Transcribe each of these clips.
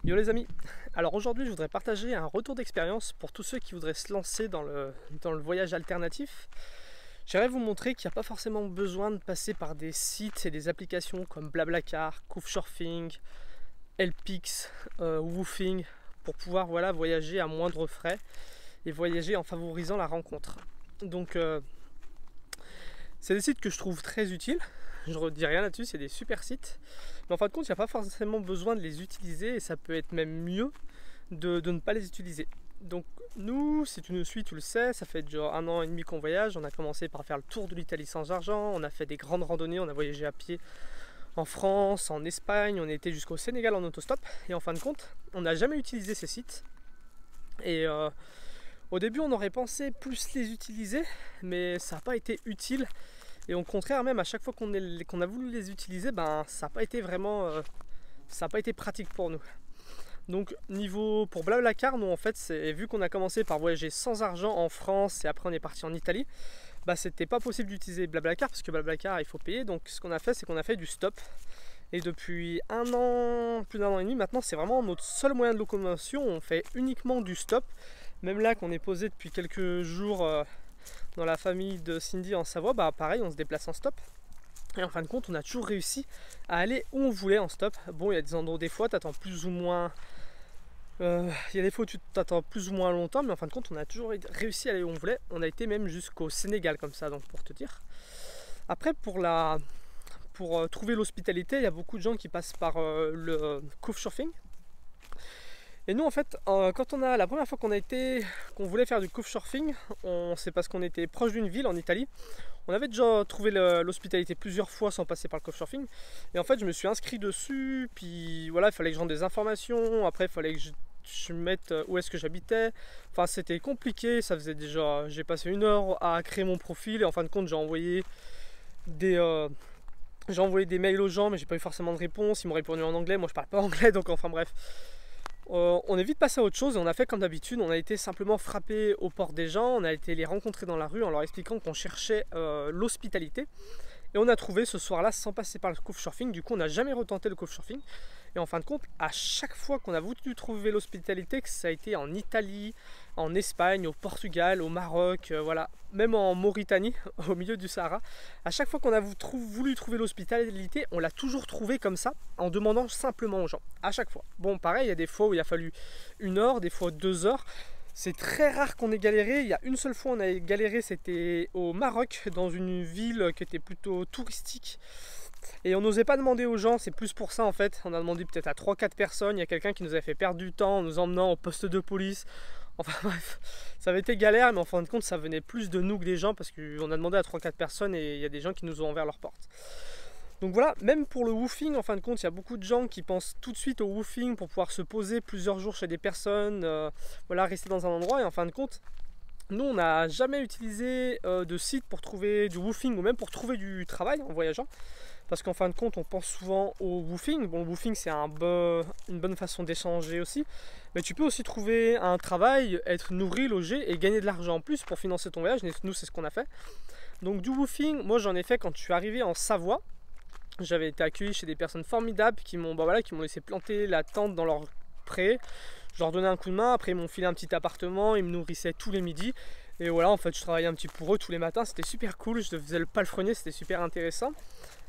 Yo les amis, alors aujourd'hui je voudrais partager un retour d'expérience pour tous ceux qui voudraient se lancer dans le voyage alternatif. J'aimerais vous montrer qu'il n'y a pas forcément besoin de passer par des sites et des applications comme Blablacar, Couchsurfing, Helpix, Woofing pour pouvoir voyager à moindre frais et voyager en favorisant la rencontre. Donc c'est des sites que je trouve très utiles, je ne redis rien là-dessus, c'est des super sites. Mais en fin de compte, il n'y a pas forcément besoin de les utiliser et ça peut être même mieux de ne pas les utiliser. Donc nous, si tu nous suis, tu le sais, ça fait genre 1 an et demi qu'on voyage. On a commencé par faire le tour de l'Italie sans argent, on a fait des grandes randonnées, on a voyagé à pied en France, en Espagne, on était jusqu'au Sénégal en autostop. Et en fin de compte, on n'a jamais utilisé ces sites. Et au début, on aurait pensé plus les utiliser, mais ça n'a pas été utile. Et au contraire, même à chaque fois qu'on a voulu les utiliser, ça n'a pas été vraiment, ça n'a pas été pratique pour nous. Donc pour Blablacar, nous en fait, vu qu'on a commencé par voyager sans argent en France et après on est parti en Italie, c'était pas possible d'utiliser Blablacar parce que Blablacar il faut payer. Donc ce qu'on a fait, c'est qu'on a fait du stop. Et depuis plus d'un an et demi maintenant, c'est vraiment notre seul moyen de locomotion. On fait uniquement du stop. Même là qu'on est posé depuis quelques jours dans la famille de Cindy en Savoie, pareil, on se déplace en stop. Et en fin de compte, on a toujours réussi à aller où on voulait en stop. Bon, il y a des endroits, des fois, tu attends plus ou moins. Il y a des fois où tu t'attends plus ou moins longtemps, mais en fin de compte, on a toujours réussi à aller où on voulait. On a été même jusqu'au Sénégal comme ça, donc pour te dire. Après, pour trouver l'hospitalité, il y a beaucoup de gens qui passent par le Couchsurfing. Et nous en fait, quand la première fois qu'on voulait faire du Couchsurfing, c'est parce qu'on était proche d'une ville en Italie. On avait déjà trouvé l'hospitalité plusieurs fois sans passer par le Couchsurfing. Et en fait, je me suis inscrit dessus, puis voilà, il fallait que je rende des informations. Après, il fallait que je mette où est-ce que j'habitais. Enfin, c'était compliqué. Ça faisait déjà, j'ai passé 1 heure à créer mon profil. Et en fin de compte, j'ai envoyé des mails aux gens, mais j'ai pas eu forcément de réponse. Ils m'ont répondu en anglais. Moi, je parle pas anglais, donc enfin bref. On est vite passé à autre chose et on a fait comme d'habitude, on a été simplement frapper aux portes des gens, on a été les rencontrer dans la rue en leur expliquant qu'on cherchait l'hospitalité. Et on a trouvé ce soir-là sans passer par le Couchsurfing. Du coup, on n'a jamais retenté le Couchsurfing. Et en fin de compte, à chaque fois qu'on a voulu trouver l'hospitalité, que ça a été en Italie, en Espagne, au Portugal, au Maroc, voilà, même en Mauritanie, au milieu du Sahara, à chaque fois qu'on a voulu trouver l'hospitalité, on l'a toujours trouvé comme ça, en demandant simplement aux gens, à chaque fois. Bon, pareil, il y a des fois où il a fallu 1 heure, des fois 2 heures. C'est très rare qu'on ait galéré. Il y a une seule fois on a galéré, c'était au Maroc, dans une ville qui était plutôt touristique. Et on n'osait pas demander aux gens, c'est plus pour ça en fait. On a demandé peut-être à 3-4 personnes. Il y a quelqu'un qui nous avait fait perdre du temps en nous emmenant au poste de police. Enfin bref, ça avait été galère, mais en fin de compte, ça venait plus de nous que des gens parce qu'on a demandé à 3-4 personnes et il y a des gens qui nous ont ouvert leurs portes. Donc voilà, même pour le woofing, en fin de compte, il y a beaucoup de gens qui pensent tout de suite au woofing pour pouvoir se poser plusieurs jours chez des personnes, rester dans un endroit. Et en fin de compte, nous, on n'a jamais utilisé de site pour trouver du woofing ou même pour trouver du travail en voyageant. Parce qu'en fin de compte, on pense souvent au woofing. Bon, le woofing, c'est une bonne façon d'échanger aussi. Mais tu peux aussi trouver un travail, être nourri, logé et gagner de l'argent en plus pour financer ton voyage. Nous, c'est ce qu'on a fait. Donc du woofing, moi j'en ai fait quand je suis arrivé en Savoie. J'avais été accueilli chez des personnes formidables qui m'ont laissé planter la tente dans leur pré. Je leur donnais un coup de main, après ils m'ont filé un petit appartement, ils me nourrissaient tous les midis. Et voilà, en fait je travaillais un petit pour eux tous les matins, c'était super cool, je faisais le palefrenier, c'était super intéressant.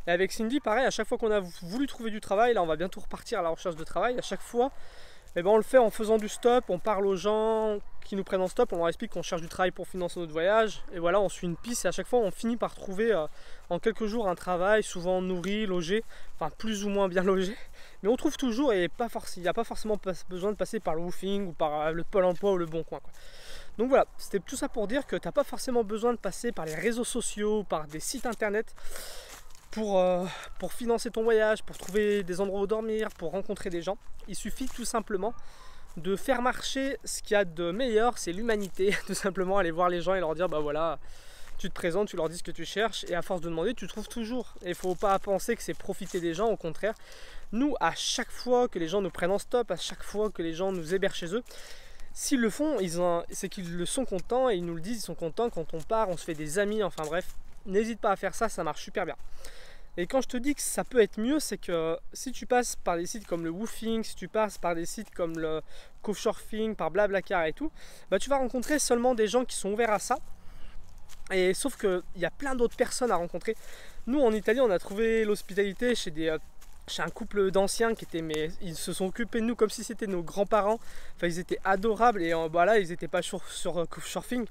Et avec Cindy, pareil, à chaque fois qu'on a voulu trouver du travail, là on va bientôt repartir à la recherche de travail, à chaque fois, on le fait en faisant du stop, on parle aux gens qui nous prennent en stop, on leur explique qu'on cherche du travail pour financer notre voyage, et voilà, on suit une piste, et à chaque fois on finit par trouver en quelques jours un travail, souvent nourri, logé, enfin plus ou moins bien logé, mais on trouve toujours, et il n'y a pas forcément besoin de passer par le woofing ou par le Pôle emploi ou le Bon Coin, quoi. Donc voilà, c'était tout ça pour dire que tu n'as pas forcément besoin de passer par les réseaux sociaux, par des sites internet, pour financer ton voyage, pour trouver des endroits où dormir, pour rencontrer des gens. Il suffit tout simplement de faire marcher ce qu'il y a de meilleur, c'est l'humanité. Tout simplement aller voir les gens et leur dire voilà, tu te présentes, tu leur dis ce que tu cherches et à force de demander, tu trouves toujours. Et il ne faut pas penser que c'est profiter des gens, au contraire. Nous, à chaque fois que les gens nous prennent en stop, à chaque fois que les gens nous hébergent chez eux, s'ils le font, c'est qu'ils le sont contents et ils nous le disent, ils sont contents quand on part, on se fait des amis, enfin bref. N'hésite pas à faire ça, ça marche super bien. Et quand je te dis que ça peut être mieux, c'est que si tu passes par des sites comme le Woofing, si tu passes par des sites comme le Couchsurfing, par Blablacar et tout, bah tu vas rencontrer seulement des gens qui sont ouverts à ça. Et sauf qu'il y a plein d'autres personnes à rencontrer. Nous en Italie, on a trouvé l'hospitalité chez un couple d'anciens qui étaient, mais ils se sont occupés de nous comme si c'était nos grands-parents. Enfin, ils étaient adorables et voilà, ils n'étaient pas sur Couchsurfing.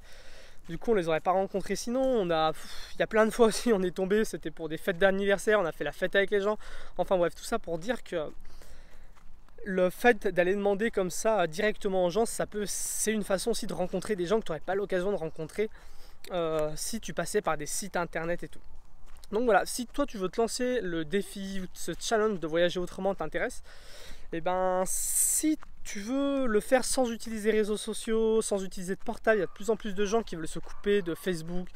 Du coup, on les aurait pas rencontrés sinon. Il y a plein de fois aussi, on est tombé, c'était pour des fêtes d'anniversaire, on a fait la fête avec les gens. Enfin bref, tout ça pour dire que le fait d'aller demander comme ça directement aux gens, c'est une façon aussi de rencontrer des gens que tu n'aurais pas l'occasion de rencontrer si tu passais par des sites internet et tout. Donc voilà, si toi tu veux te lancer, le défi ou ce challenge de voyager autrement t'intéresse, et ben si tu veux le faire sans utiliser les réseaux sociaux, sans utiliser de portable, il y a de plus en plus de gens qui veulent se couper de Facebook,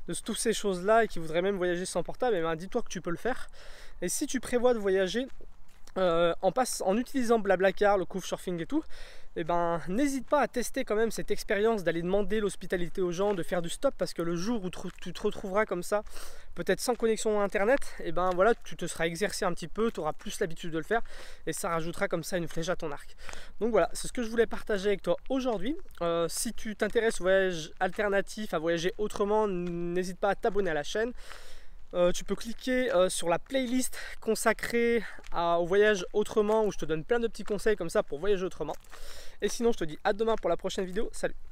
de toutes ces choses là et qui voudraient même voyager sans portable, et ben dis-toi que tu peux le faire. Et si tu prévois de voyager en utilisant Blablacar, le Couchsurfing et tout, et ben n'hésite pas à tester quand même cette expérience d'aller demander l'hospitalité aux gens, de faire du stop, parce que le jour où tu te retrouveras comme ça, peut-être sans connexion à internet, et ben voilà, tu te seras exercé un petit peu, tu auras plus l'habitude de le faire et ça rajoutera comme ça une flèche à ton arc. Donc voilà, c'est ce que je voulais partager avec toi aujourd'hui. Si tu t'intéresses au voyage alternatif, à voyager autrement, n'hésite pas à t'abonner à la chaîne. Tu peux cliquer sur la playlist consacrée au voyage autrement, où je te donne plein de petits conseils comme ça pour voyager autrement. Et sinon je te dis à demain pour la prochaine vidéo. Salut!